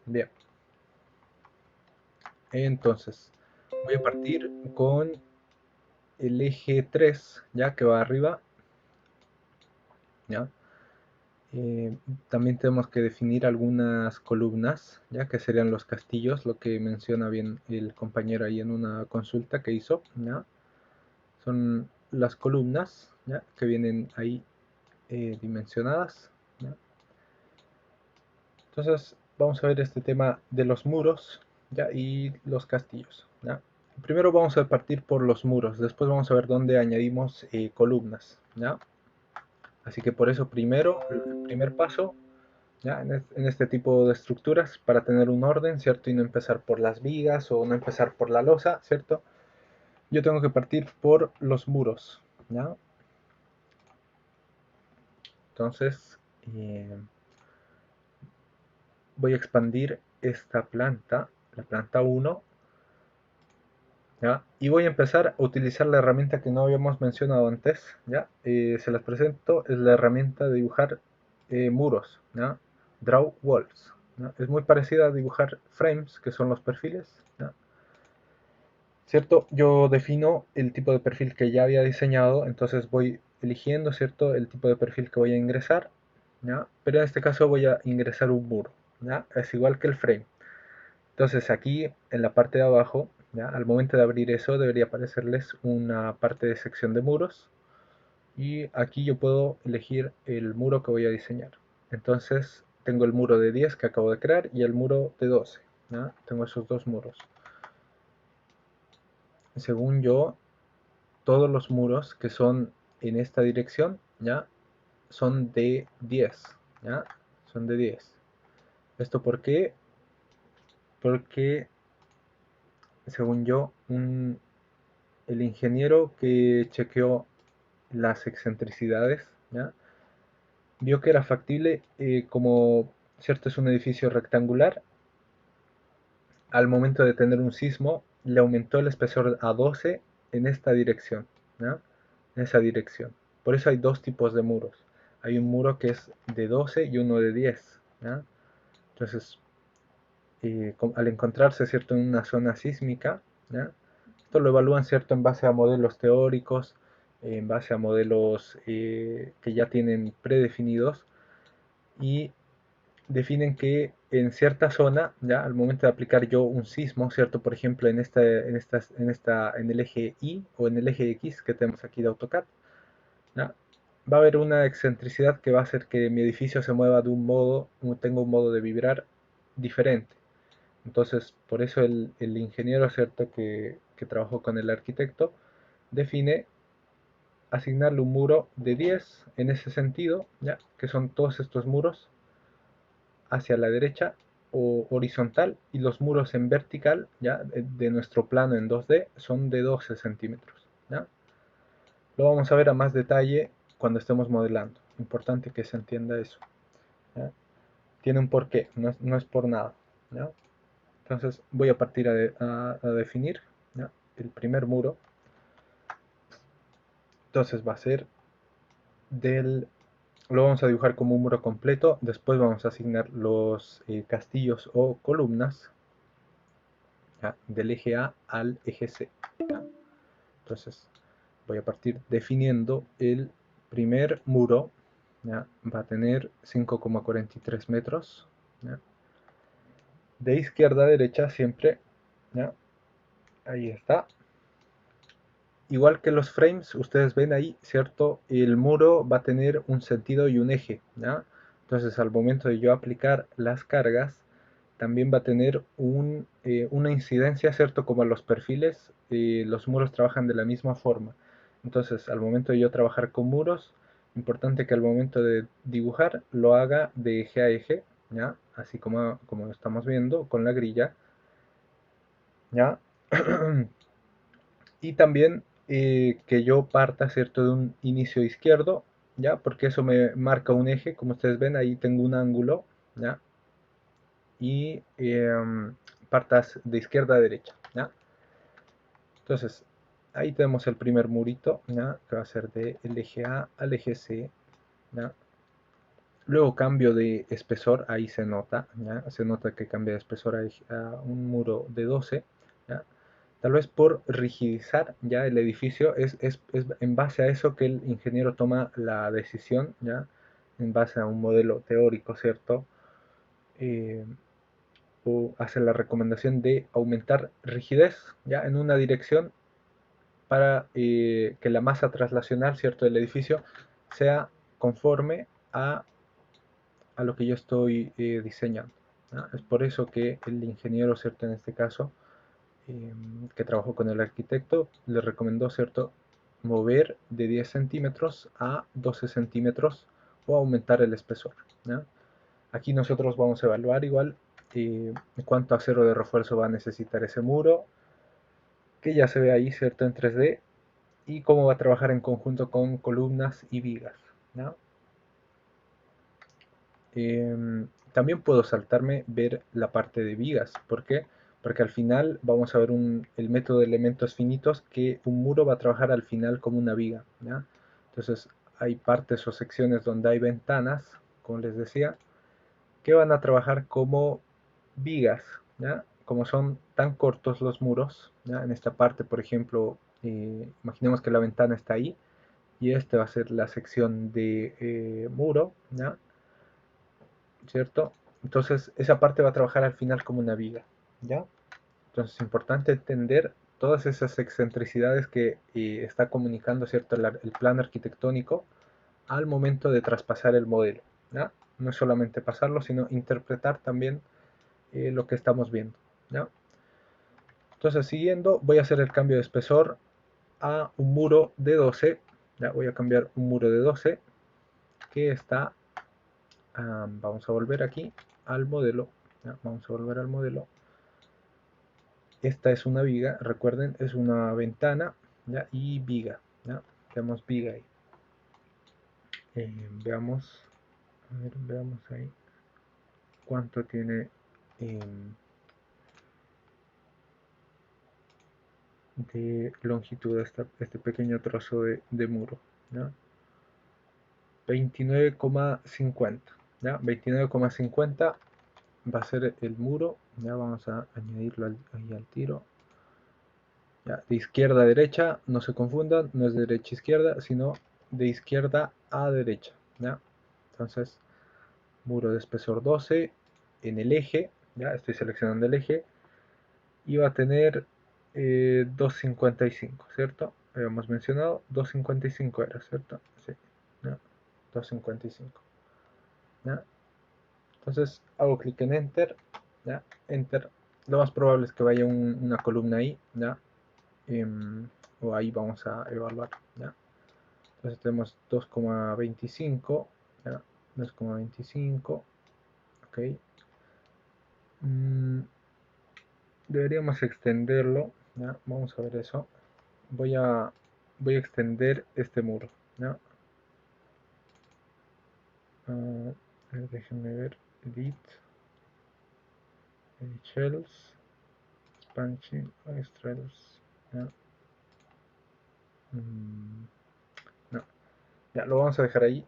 Bien, entonces voy a partir con el eje 3, ya que va arriba, ¿ya? También tenemos que definir algunas columnas, ya que serían los castillos, lo que menciona bien el compañero ahí en una consulta que hizo, ¿ya? Son las columnas, ¿ya? Que vienen ahí dimensionadas, ¿ya? Entonces vamos a ver este tema de los muros, ¿ya? Y los castillos, ¿ya? Primero vamos a partir por los muros, después vamos a ver dónde añadimos columnas, ¿ya? Así que por eso primero, el primer paso, ¿ya? En este tipo de estructuras, para tener un orden, ¿cierto? Y no empezar por las vigas o no empezar por la losa, ¿cierto? Yo tengo que partir por los muros, ¿ya? Entonces, voy a expandir esta planta, la planta 1, ¿ya? Y voy a empezar a utilizar la herramienta que no habíamos mencionado antes, ¿ya? Se las presento, es la herramienta de dibujar muros, ¿ya? Draw Walls, ¿ya? Es muy parecida a dibujar frames, que son los perfiles, ¿ya? ¿Cierto? Yo defino el tipo de perfil que ya había diseñado, entonces voy eligiendo, ¿cierto? El tipo de perfil que voy a ingresar, ¿ya? Pero en este caso voy a ingresar un muro, ¿ya? Es igual que el frame. Entonces aquí en la parte de abajo, ¿ya? Al momento de abrir eso debería aparecerles una parte de sección de muros y aquí yo puedo elegir el muro que voy a diseñar. Entonces tengo el muro de 10 que acabo de crear y el muro de 12, ¿ya? Tengo esos dos muros. Según yo, todos los muros que son en esta dirección, ¿ya? Son de 10, ¿ya? Son de 10. ¿Esto por qué? Porque, según yo, el ingeniero que chequeó las excentricidades, ¿ya? Vio que era factible, como, cierto, es un edificio rectangular, al momento de tener un sismo, le aumentó el espesor a 12 en esta dirección, ¿ya? En esa dirección. Por eso hay dos tipos de muros. Hay un muro que es de 12 y uno de 10, ¿ya? Entonces, al encontrarse, cierto, en una zona sísmica, ¿ya? Esto lo evalúan, cierto, en base a modelos teóricos, en base a modelos que ya tienen predefinidos y definen que en cierta zona, ya al momento de aplicar yo un sismo, cierto, por ejemplo, en el eje Y o en el eje X que tenemos aquí de AutoCAD, ¿ya? Va a haber una excentricidad que va a hacer que mi edificio se mueva de un modo, tenga un modo de vibrar diferente. Entonces, por eso el ingeniero, cierto, que trabajó con el arquitecto, define asignarle un muro de 10 en ese sentido, ¿ya? Que son todos estos muros hacia la derecha o horizontal y los muros en vertical, ¿ya? De nuestro plano en 2D son de 12 centímetros, ¿ya? Lo vamos a ver a más detalle cuando estemos modelando. Importante que se entienda eso, ¿ya? Tiene un porqué, no es por nada, ¿ya? Entonces voy a partir a definir, ¿ya? El primer muro. Entonces va a ser del... Lo vamos a dibujar como un muro completo. Después vamos a asignar los castillos o columnas, ¿ya? Del eje A al eje C, ¿ya? Entonces voy a partir definiendo el primer muro, ¿ya? Va a tener 5,43 metros, ¿ya? De izquierda a derecha siempre, ¿ya? Ahí está. Igual que los frames, ustedes ven ahí, ¿cierto? El muro va a tener un sentido y un eje, ¿ya? Entonces, al momento de yo aplicar las cargas, también va a tener una incidencia, ¿cierto? Como los perfiles, los muros trabajan de la misma forma. Entonces, al momento de yo trabajar con muros, importante que al momento de dibujar lo haga de eje a eje, ¿ya? Así como lo estamos viendo con la grilla, ¿ya? Y también que yo parta, ¿cierto? De un inicio izquierdo, ¿ya? Porque eso me marca un eje, como ustedes ven, ahí tengo un ángulo, ¿ya? Y partas de izquierda a derecha, ¿ya? Entonces, ahí tenemos el primer murito, ¿ya? Que va a ser del eje A al eje C, ¿ya? Luego cambio de espesor, ahí se nota, ¿ya? Se nota que cambia de espesor a un muro de 12, ¿ya? Tal vez por rigidizar ya el edificio, es en base a eso que el ingeniero toma la decisión, ¿ya? En base a un modelo teórico, ¿cierto? Eh, o hace la recomendación de aumentar rigidez, ¿ya? En una dirección para que la masa traslacional, ¿cierto? Del edificio sea conforme a lo que yo estoy diseñando, ¿ya? Es por eso que el ingeniero, ¿cierto? En este caso, que trabajó con el arquitecto, le recomendó, ¿cierto?, mover de 10 centímetros a 12 centímetros o aumentar el espesor, ¿ya? Aquí nosotros vamos a evaluar igual cuánto acero de refuerzo va a necesitar ese muro, que ya se ve ahí, ¿cierto?, en 3D, y cómo va a trabajar en conjunto con columnas y vigas, ¿no? También puedo saltarme ver la parte de vigas. ¿Por qué? Porque al final vamos a ver el método de elementos finitos, que un muro va a trabajar al final como una viga, ¿ya? Entonces hay partes o secciones donde hay ventanas, como les decía, que van a trabajar como vigas, ¿ya? Como son tan cortos los muros, ¿ya? En esta parte, por ejemplo, imaginemos que la ventana está ahí y esta va a ser la sección de muro, ¿ya? ¿Cierto? Entonces esa parte va a trabajar al final como una viga, ¿ya? Entonces es importante entender todas esas excentricidades que está comunicando, ¿cierto?, el plano arquitectónico al momento de traspasar el modelo, ¿ya? No es solamente pasarlo, sino interpretar también lo que estamos viendo, ¿ya? Entonces, siguiendo, voy a hacer el cambio de espesor a un muro de 12, ya voy a cambiar un muro de 12 que está, vamos a volver aquí al modelo, ¿ya? Vamos a volver al modelo. Esta es una viga, recuerden, es una ventana, ¿ya? Y viga, ¿ya? Tenemos viga ahí. Veamos, a ver, veamos ahí cuánto tiene de longitud este pequeño trozo de muro, ¿ya? 29,50, ¿ya? 29,50 va a ser el muro, ya vamos a añadirlo ahí al tiro, ¿ya? De izquierda a derecha, no se confundan, no es de derecha a izquierda, sino de izquierda a derecha, ¿ya? Entonces, muro de espesor 12 en el eje, ya estoy seleccionando el eje, y va a tener 2,55, ¿cierto? Habíamos mencionado 2,55 era, ¿cierto? Sí, ¿no? 2,55, ¿ya? Entonces hago clic en Enter, ¿ya? Enter. Lo más probable es que vaya una columna ahí, ¿ya? O ahí vamos a evaluar, ¿ya? Entonces tenemos 2,25, ¿ya? 2,25, ok. Deberíamos extenderlo, ¿ya? Vamos a ver eso. Voy a, voy a extender este muro, ¿ya? Déjenme ver, edit, shells, expansion, extras, ¿ya? No, ya lo vamos a dejar ahí.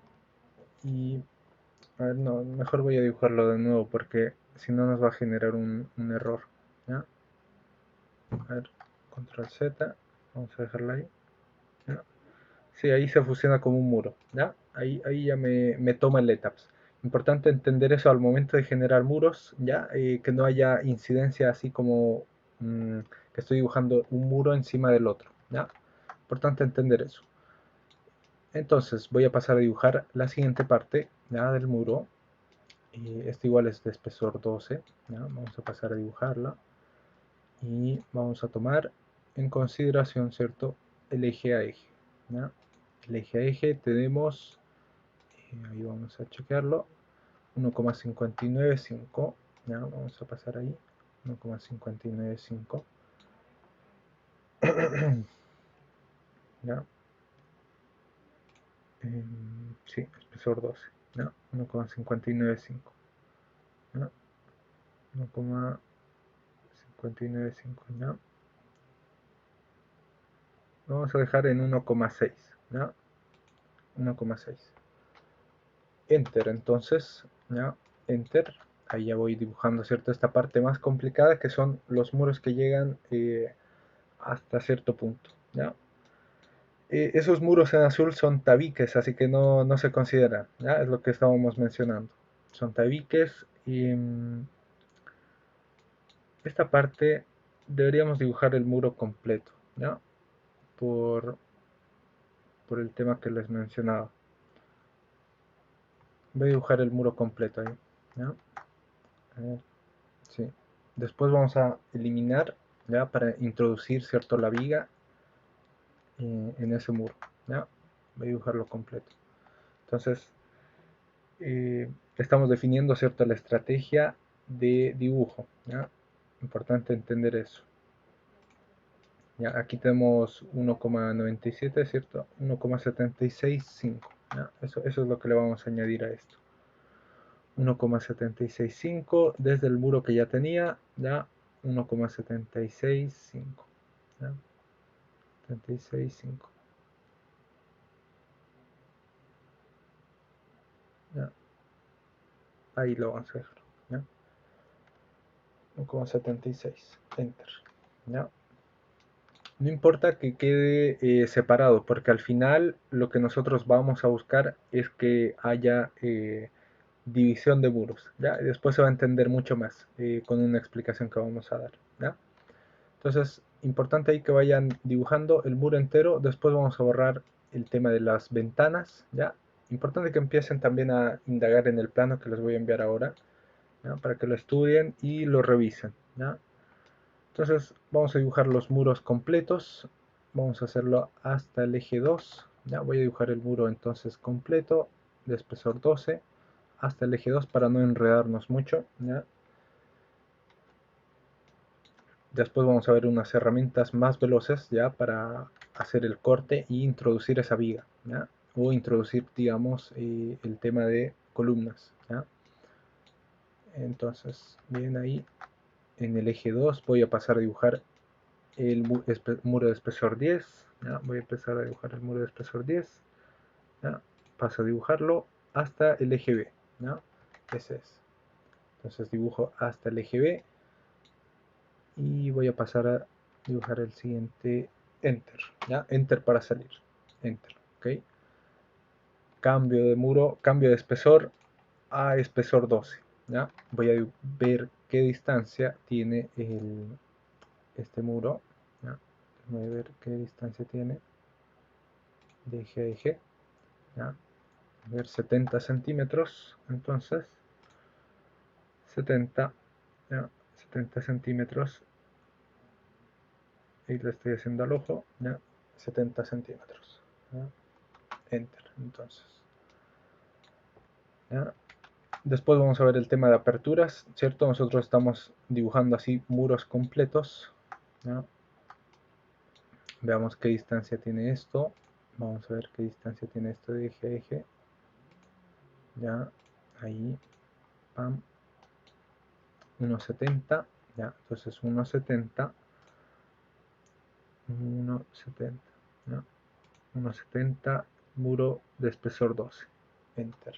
Y a ver, no, mejor voy a dibujarlo de nuevo porque si no nos va a generar un error, ¿ya? A ver, control Z, vamos a dejarlo ahí, ¿ya? Sí, ahí se fusiona como un muro, ¿ya? Ahí ya me toma el etaps. Importante entender eso al momento de generar muros, ¿ya? Que no haya incidencia así como que estoy dibujando un muro encima del otro, ¿ya? Importante entender eso. Entonces voy a pasar a dibujar la siguiente parte, ¿ya?, del muro. Este igual es de espesor 12, ¿ya? Vamos a pasar a dibujarla. Y vamos a tomar en consideración, ¿cierto?, el eje a eje, ¿ya? El eje a eje tenemos, ahí vamos a chequearlo, 1,595, ¿ya? Vamos a pasar ahí, 1,595, ¿ya? Sí, espesor 12, ¿ya? 1,595, ¿ya? 1,595, ¿ya? Vamos a dejar en 1,6, ¿ya? 1,6. Enter, entonces, ¿ya? Enter. Ahí ya voy dibujando, ¿cierto?, esta parte más complicada, que son los muros que llegan hasta cierto punto, ¿ya? Esos muros en azul son tabiques, así que no se consideran, ¿ya? Es lo que estábamos mencionando. Son tabiques y esta parte deberíamos dibujar el muro completo, ¿ya? Por, por el tema que les mencionaba. Voy a dibujar el muro completo ahí, ¿ya? A ver, sí. Después vamos a eliminar ya, para introducir, ¿cierto?, la viga en ese muro, ya. Voy a dibujarlo completo. Entonces, estamos definiendo, ¿cierto?, la estrategia de dibujo, ¿ya? Importante entender eso. Ya, aquí tenemos 1,97, ¿cierto? 1,765. ¿Ya? Eso es lo que le vamos a añadir a esto. 1,765 desde el muro que ya tenía, ya 1,765. ¿Ya? 765. ¿Ya? Ahí lo vamos a dejar. ¿Ya? 1,76. Enter. ¿Ya? No importa que quede separado, porque al final lo que nosotros vamos a buscar es que haya división de muros, ¿ya? Y después se va a entender mucho más con una explicación que vamos a dar, ¿ya? Entonces, importante ahí que vayan dibujando el muro entero. Después vamos a borrar el tema de las ventanas, ¿ya? Importante que empiecen también a indagar en el plano que les voy a enviar ahora, ¿ya? Para que lo estudien y lo revisen, ¿ya? Entonces vamos a dibujar los muros completos. Vamos a hacerlo hasta el eje 2. Ya voy a dibujar el muro entonces completo de espesor 12 hasta el eje 2 para no enredarnos mucho, ¿ya? Después vamos a ver unas herramientas más veloces ya para hacer el corte e introducir esa viga, ¿ya? O introducir, digamos, el tema de columnas, ¿ya? Entonces, bien, ahí en el eje 2 voy a pasar a dibujar el muro de espesor 10, ¿ya? Voy a empezar a dibujar el muro de espesor 10, ¿ya? Paso a dibujarlo hasta el eje B, ¿ya? Ese es. Entonces dibujo hasta el eje B y voy a pasar a dibujar el siguiente. Enter, ¿ya? Enter para salir. Enter, ¿ok? Cambio de muro, cambio de espesor a espesor 12, ¿ya? Voy a ver qué distancia tiene este muro, ¿ya? Voy a ver qué distancia tiene de eje a eje, ¿ya? A ver, 70 centímetros, entonces 70, ¿ya? 70 centímetros, y le estoy haciendo al ojo, ¿ya? 70 centímetros, ¿ya? Enter, entonces, ¿ya? Después vamos a ver el tema de aperturas, ¿cierto? Nosotros estamos dibujando así muros completos, ¿ya? Veamos qué distancia tiene esto. Vamos a ver qué distancia tiene esto de eje a eje. Ya, ahí, pam, 1,70, ya, entonces 1,70, 1,70, ¿ya? 1,70, muro de espesor 12, enter,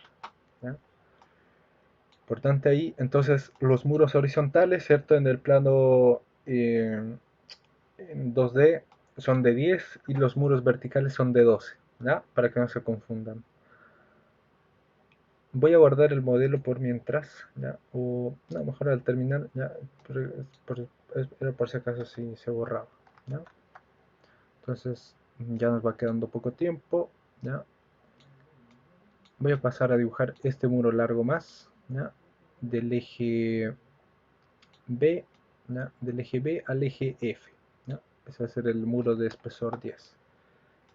¿ya? Importante ahí, entonces los muros horizontales, ¿cierto? En el plano en 2D son de 10 y los muros verticales son de 12, ¿ya? Para que no se confundan. Voy a guardar el modelo por mientras, ¿ya? O no, mejor al terminar, ya, era por si acaso si se borraba, ¿ya? Entonces ya nos va quedando poco tiempo, ¿ya? Voy a pasar a dibujar este muro largo más, ¿ya? Del eje B, ¿ya? Del eje B al eje F, ¿ya? Ese va a ser el muro de espesor 10.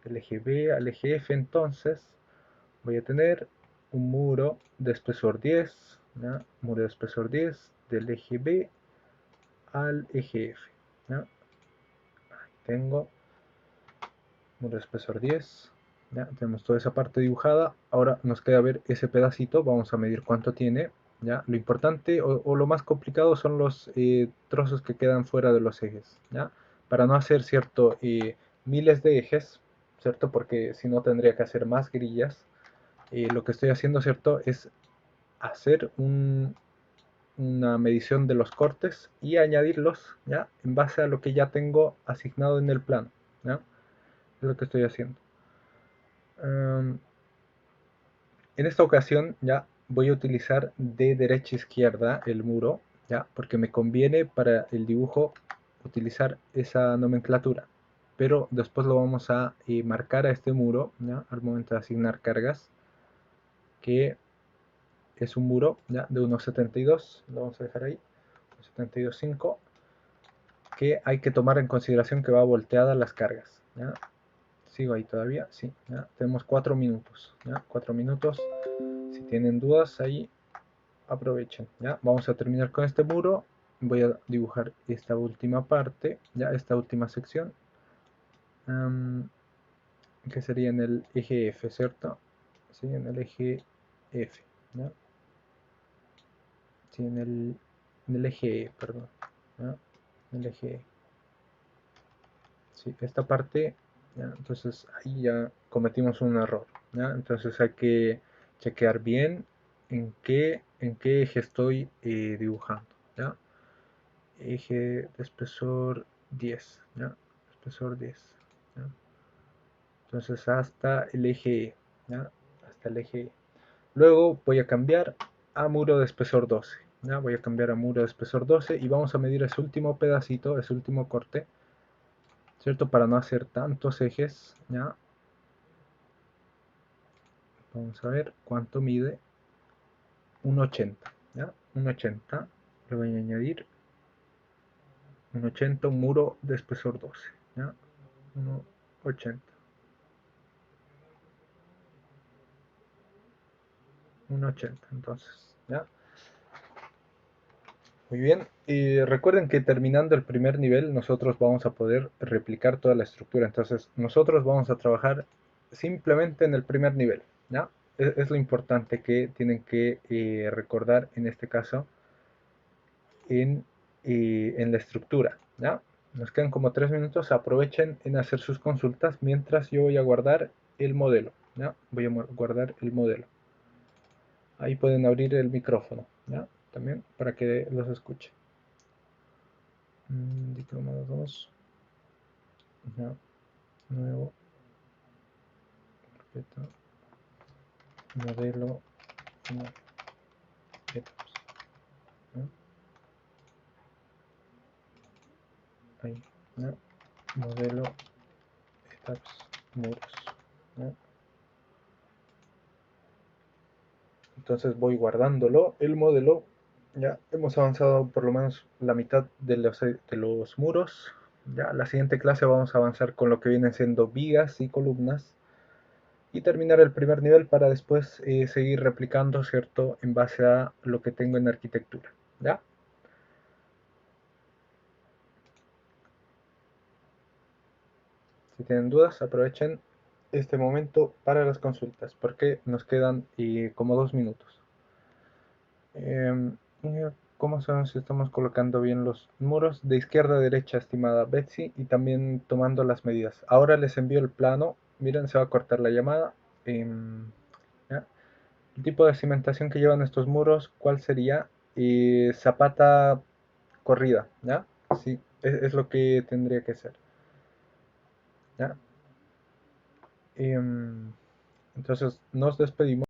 Del eje B al eje F, entonces voy a tener un muro de espesor 10, ¿ya? Muro de espesor 10 del eje B al eje F, ¿ya? Ahí tengo muro de espesor 10, ¿ya? Tenemos toda esa parte dibujada. Ahora nos queda ver ese pedacito, vamos a medir cuánto tiene, ¿ya? Lo importante o lo más complicado son los trozos que quedan fuera de los ejes, ¿ya? Para no hacer, ¿cierto? Miles de ejes, ¿cierto? Porque si no tendría que hacer más grillas. Lo que estoy haciendo, ¿cierto? Es hacer una medición de los cortes y añadirlos, ¿ya? En base a lo que ya tengo asignado en el plano, ¿ya? Es lo que estoy haciendo. En esta ocasión ya voy a utilizar de derecha a izquierda el muro, ¿ya? Porque me conviene para el dibujo utilizar esa nomenclatura. Pero después lo vamos a marcar a este muro, ¿ya? Al momento de asignar cargas, que es un muro, ¿ya? De 1,72, lo vamos a dejar ahí, 1,72,5. que hay que tomar en consideración que va volteada las cargas, ¿ya? Sigo ahí todavía, sí, ¿ya? Tenemos 4 minutos, ¿ya? 4 minutos. Si tienen dudas ahí, aprovechen, ¿ya? Vamos a terminar con este muro. Voy a dibujar esta última parte, ya esta última sección, que sería en el eje F, ¿cierto? Sí, en el eje F, ¿ya? Sí, en el eje E, perdón, ¿ya? En el eje E. Sí, esta parte, ¿ya? Entonces ahí ya cometimos un error, ¿ya? Entonces hay que chequear bien en qué eje estoy dibujando, ¿ya? Eje de espesor 10, ¿ya? Espesor 10, ¿ya? Entonces hasta el eje E, ¿ya? Hasta el eje E. Luego voy a cambiar a muro de espesor 12, ¿ya? Voy a cambiar a muro de espesor 12 y vamos a medir ese último pedacito, ese último corte, ¿cierto? Para no hacer tantos ejes, ¿ya? Vamos a ver cuánto mide. 1,80, ¿ya? 1,80. Le voy a añadir 1,80, un muro de espesor 12, ¿ya? 1,80. 1,80, entonces, ¿ya? Muy bien. Y recuerden que terminando el primer nivel, nosotros vamos a poder replicar toda la estructura. Entonces, nosotros vamos a trabajar simplemente en el primer nivel, ¿ya? Es lo importante que tienen que recordar en este caso en la estructura, ¿ya? Nos quedan como 3 minutos, aprovechen en hacer sus consultas mientras yo voy a guardar el modelo, ¿ya? Voy a guardar el modelo. Ahí pueden abrir el micrófono, ¿ya? También para que los escuchen. Diplomado 2, ¿ya? Nuevo, carpeta, modelo, no, etapas, ¿ya? Ahí, ¿ya? Modelo, etapas, muros, ¿ya? Entonces voy guardándolo, el modelo. Ya hemos avanzado por lo menos la mitad de los muros. Ya la siguiente clase vamos a avanzar con lo que vienen siendo vigas y columnas y terminar el primer nivel para después seguir replicando, ¿cierto? En base a lo que tengo en arquitectura. ¿Ya? Si tienen dudas, aprovechen este momento para las consultas porque nos quedan como 2 minutos. ¿Cómo sabemos si estamos colocando bien los muros? De izquierda a derecha, estimada Betsy, y también tomando las medidas. Ahora les envío el plano. Miren, se va a cortar la llamada. ¿Ya? El tipo de cimentación que llevan estos muros, ¿cuál sería? Zapata corrida, ¿ya? Sí, es lo que tendría que ser, ¿ya? Entonces nos despedimos.